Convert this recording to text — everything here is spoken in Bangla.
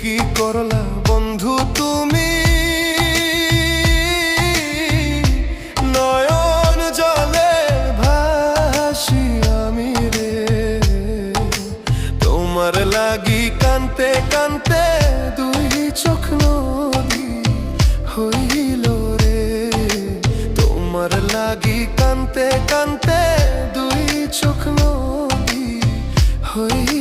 কি করলা বন্ধু তুমি, নয়ন জলে ভাসি আমি রে। তোমার লাগি কানতে কানতে দুই চোখ নদী হইল রে। তোমার লাগি কানতে কানতে দুই চোখ নদী হইল।